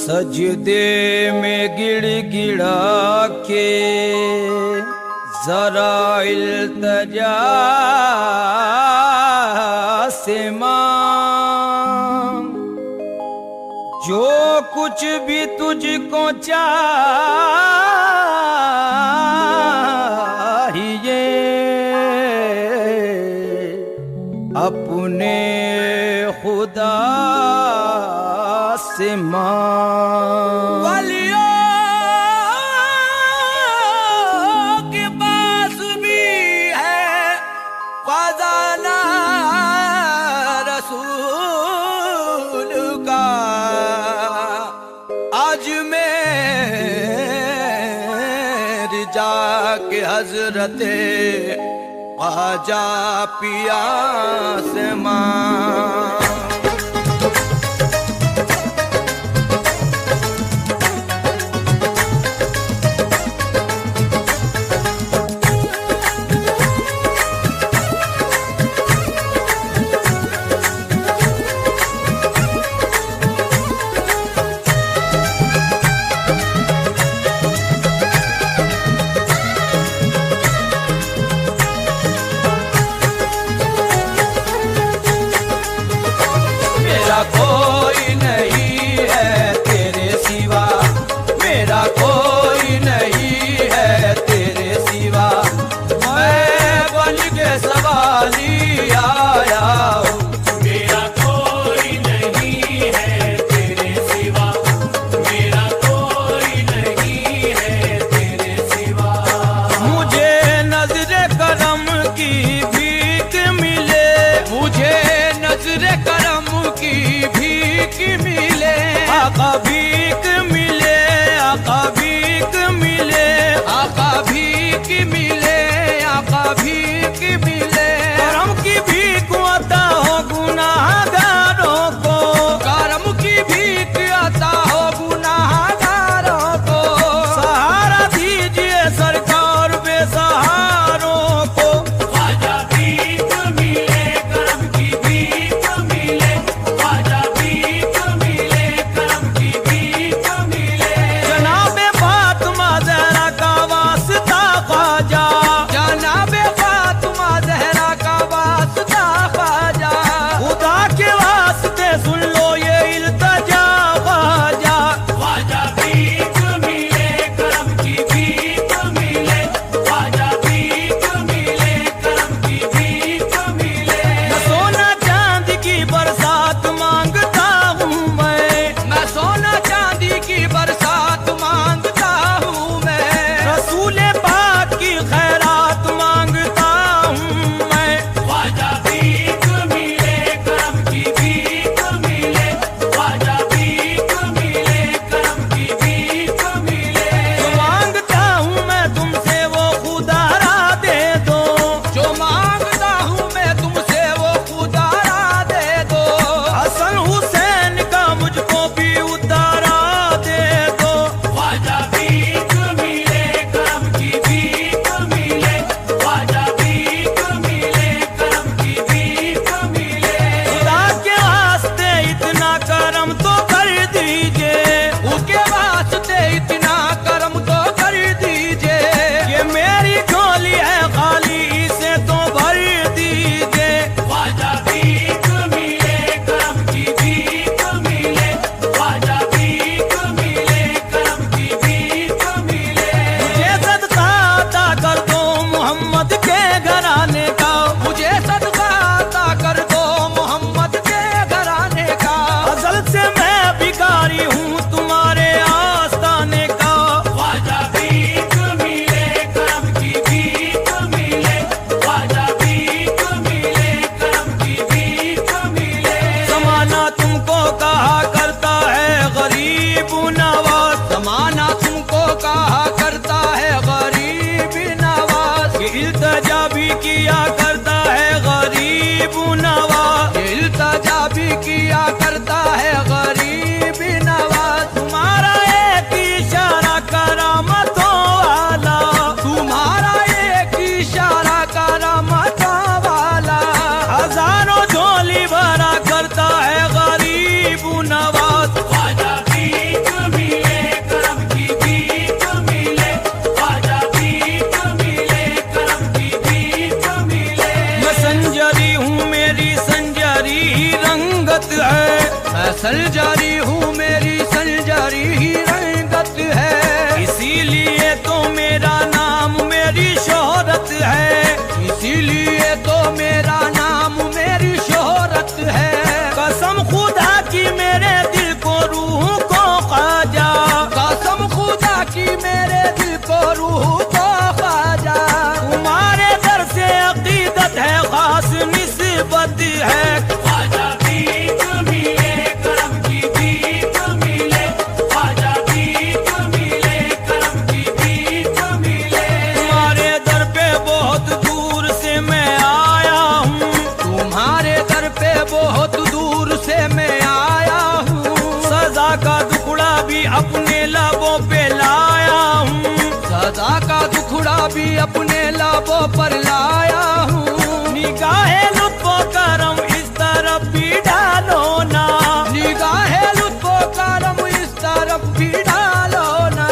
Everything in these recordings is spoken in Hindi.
सजदे में गिड़गिड़ा के जरा इल्तजा से मांग, जो कुछ भी तुझको चाहिए अपने खुदा से मांग। वालियों के पास भी है खजाना रसूल का, आज मेरी जाके हजरते आजा पिया से मां। इल्तजा भी किया करता है गरीब नवाज, इल्तजा भी किया करता है गरीब नवाज। तुम्हारा एक इशारा करामतों वाला, तुम्हारा एक इशारा करामतों वाला, हजारों झोली भरा करता है गरीब नवाज। ख्वाजा भीख मिले करम की भीख मिले, ख्वाजा भीख मिले करम की भीख मिले। मैं संजरी हूँ मेरी संजरी ही रंगत है, मैं संजरी हूँ मेरी संजरी ही रंगत है। इसीलिए तो मेरा नाम मेरी शोहरत है, इसीलिए तो मेरा नाम मेरी शोहरत है। कसम खुदा की मेरे दिल को रूह को ख्वाजा, कसम खुदा की मेरे दिल को रूह को ख्वाजा। तुम्हारे दर से अकीदत है खास निस्बत है। ख्वाजा भीख मिले करम की भीख मिले, ख्वाजा भीख मिले करम की भीख मिले। तुम्हारे दर पे बहुत दूर से मैं आया हूँ, तुम्हारे दर पे बहुत दूर से मैं आया हूँ। सजा का दुखड़ा भी अपने लबों पे लाया हूँ, सदा का दुखड़ा भी अपने लाबों पर लाया हूँ। निगाहे लुत्फो करम इस तरफ भी डालो ना, निगाहे लुत्फो करम इस तरफ भी डालो ना।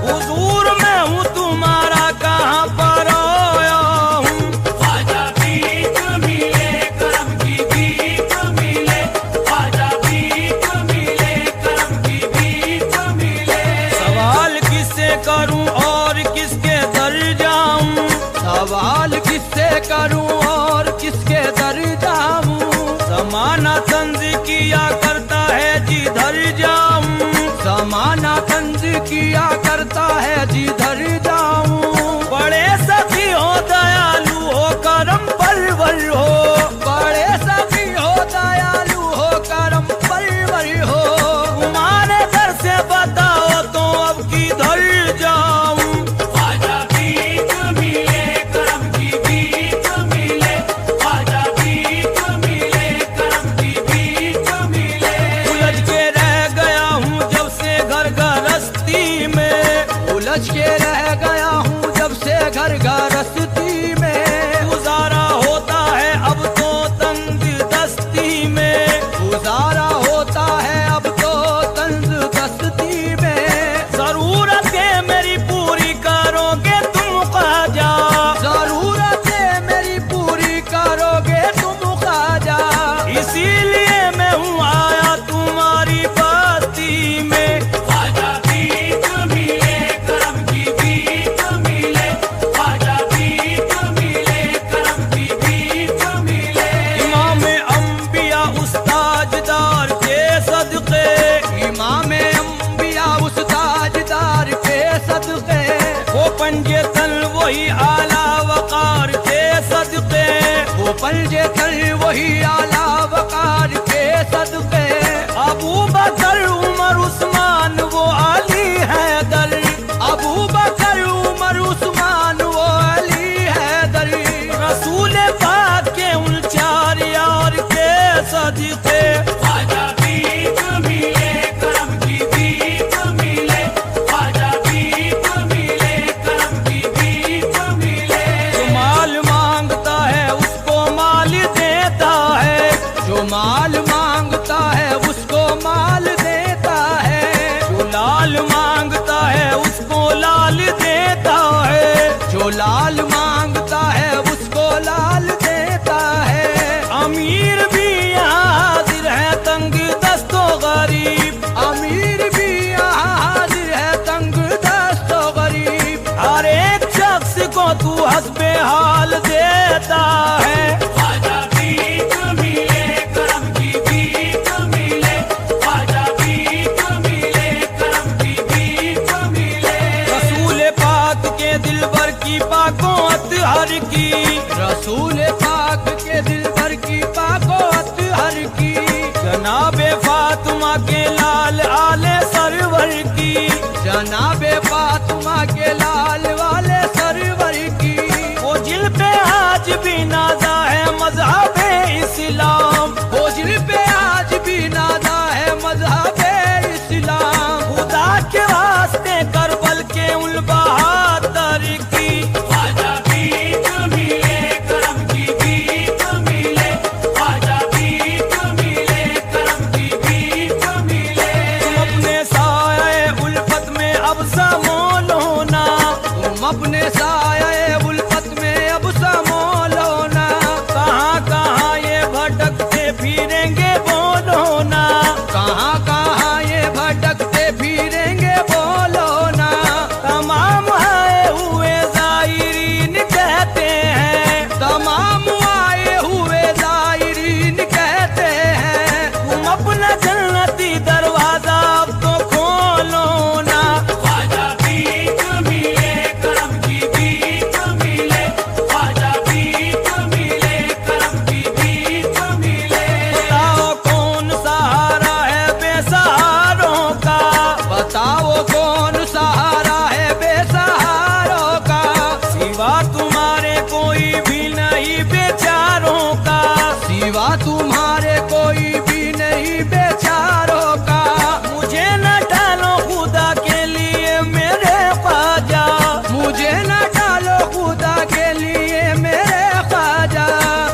हुजूर मैं हूँ तुम्हारा कहाँ पर आया हूँ। ख्वाजा भीख मिले करम की भीख मिले, ख्वाजा भीख मिले करम की भीख मिले। सवाल किससे करूं और किसके दर जाऊं, सवाल किससे करूं और किसके दर जाऊं। जमाना तंज किया करता है जिधर जाऊं, जमाना तंज किया करता है जिधर जाऊं। बड़े सखी हो दयालु हो करम परवर हो, बड़े सभी हो दयालु हो करम परवर हो। तुम्हारे दर से बताओ तो अब किधर जाऊं। ख्वाजा भीख मिले करम की भीख मिले, ख्वाजा भीख मिले करम की भीख मिले। उलझ के रह गया हूँ जब से घर गृहस्थी में, उलझ के रह गया हूँ जब से घर गृहस्थी में। गुजारा होता है अब तो तंग दस्ती में, गुजारा होता है अब तो तंज दस्ती में। जरूरतें मेरी पूरी करोगे तुम ख्वाजा, जरूरतें मेरी पूरी करोगे तुम ख्वाजा। इसीलिए मैं हूँ आया तुम्हारी बस्ती में। ख्वाजा भीख मिले करम की भीख मिले, ख्वाजा भीख मिले करम की भीख मिले। इमाम अंबिया उस्ताजदार के सदके, इमाम अंबिया उस ताजदार के सदके। वो पंजे तन वही आला वकार के सदके, वो पंजे तल वही आला वकार के सदके। अबू बकर उमर उस्मान वो अली हैदर, अबू बकर उमर उस्मान वो अली हैदर। रसूल पाक के उन चार यार के सदके। ख्वाजा भीख मिले करम की भीख मिले, ख्वाजा भीख मिले करम की भीख मिले। जो माल मांगता है उसको माल देता है, जो माल मांगता है उसको माल देता है। जो लाल मांगता है उसको लाल देता है, जो लाल मांगता है उसको लाल देता है। अमीर भी यहाँ हाजिर है तंग दस्तो गरीब, अमीर भी यहाँ हाजिर है तंग दस्तो गरीब। हर एक शख्स को तू हस्बे हाल देता है। ख्वाजा भीख मिले करम की भीख मिले, ख्वाजा भीख मिले करम की भीख मिले। रसूल पाक के दिल भर की पाकों अतहर की, रसूल पाक के दिल भर की पाकोत हर की। जनाबे फातिमा के लाल आले सरवर की, जनाबे फातिमा के लाल वाले सरवर की। वो जिल तुम्हारे कोई भी नहीं बेचारों का, सिवा तुम्हारे कोई भी नहीं बेचारों का। मुझे न डालो खुदा के लिए मेरे ख्वाजा, मुझे न डालो खुदा के लिए मेरे ख्वाजा।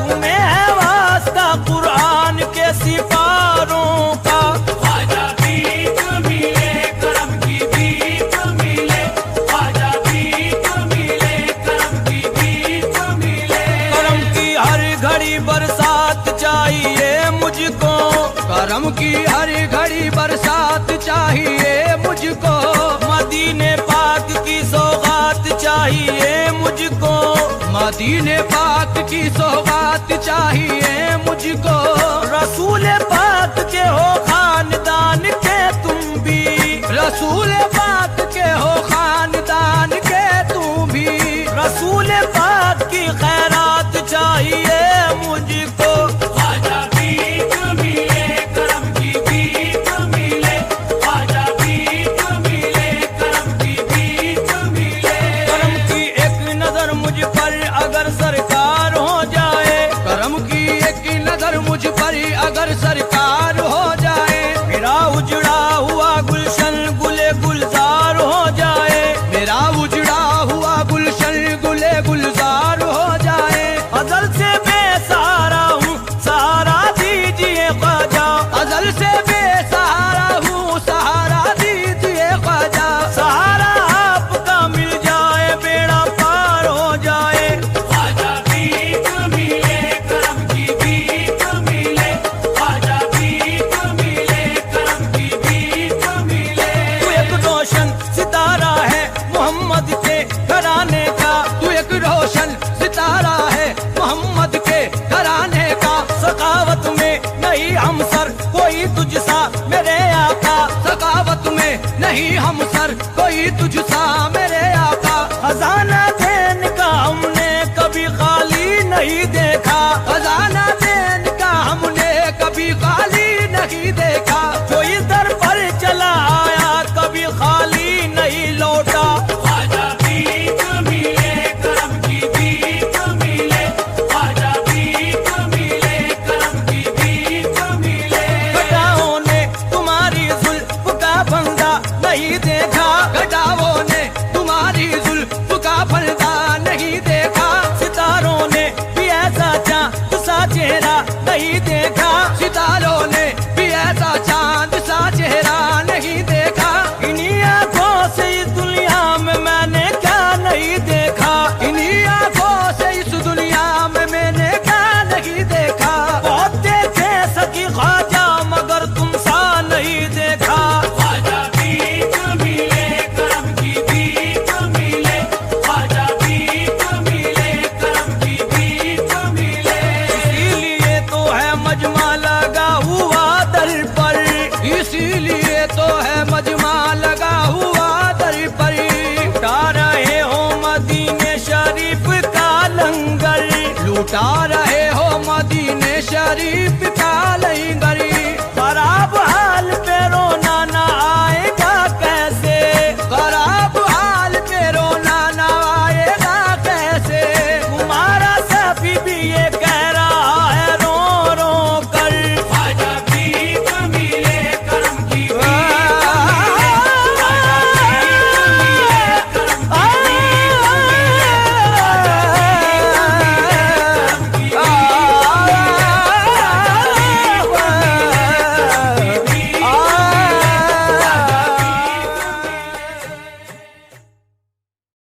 तुम्हें है वास्ता कुरान के सिपारों का। ख्वाजा भीख मिले करम की भीख मिले, ख्वाजा भीख मिले करम की भीख मिले। करम की हर घड़ी बरसात चाहिए मुझको, करम की हर घड़ी बरसात चाहिए मुझको। मदीने पाक की सौगात चाहिए मुझको, मदीने पाक की सौगात चाहिए मुझको। रसूल पाक के हो खानदान के तुम भी, रसूल पाक के हो खानदान के तुम भी। रसूल पाक की खैरात चाहिए मुझको। ख्वाजा भीख मिले करम की भीख मिले, ख्वाजा भीख मिले करम की भीख मिले। करम की एक नजर मुझ पर अगर सरकार हो जाए, करम की एक नजर मुझ पर अगर सरकार हो जाए। मेरा उजड़ा हुआ गुलशन गुले गुलजार हो जाए, मेरा उजड़ा हुआ गुलशन गुले गुलजार हो जाए। अजल से बेसहारा हूँ सहारा दीजिए ख्वाजा, अजल से बेसहारा हूँ सहारा दीजिए ख्वाजा। सहारा आपका मिल जाए बेड़ा पार हो जाए। ख्वाजा भीख मिले करम की भीख मिले, ख्वाजा भीख मिले करम की भीख मिले। तू एक रोशन सितारा है मोहम्मद के घराने का, तू एक रोशन सितारा है मोहम्मद के घराने का। सखावत में नहीं हम सर कोई तुझसा मेरे आका, सखावत में नहीं हम सर कोई तुझसा मेरे आका। खजाना देन का हमने कभी खाली नहीं देखा, खजाना देन का हमने कभी खाली नहीं देखा। जो इस दर पर चला आया कभी खाली नहीं लौटा। ख्वाजा भीख मिले करम की भीख मिले, ख्वाजा भीख मिले करम की भीख मिले। घटाओं ने तुम्हारी जुल्फ का फंदा नहीं देखा, घटाओं ने तुम्हारी जुल्फ का फलदा नहीं देखा। सितारों ने भी ऐसा चांद सा चेहरा नहीं देखा, सितारों ने भी ऐसा चांद सा चेहरा नहीं देखा। इन्हीं आंखों से इस दुनिया में मैंने क्या नहीं देखा, इन्हीं आंखों से इस दुनिया में मैंने क्या नहीं देखा। बहुत देखे सकी ख्वाजा मगर तुम सा नहीं देखा। ख्वाजा भीख मिले करम की भीख मिले, ख्वाजा भीख मिले करम की भीख मिले। इसीलिए तो है मजमा लगा हुआ दर पर, इसीलिए तो है मजमा लगा हुआ दर पर। उठा रहे हो मदीने शरीफ का लंगर, लूटा रहे हो मदीने शरीफ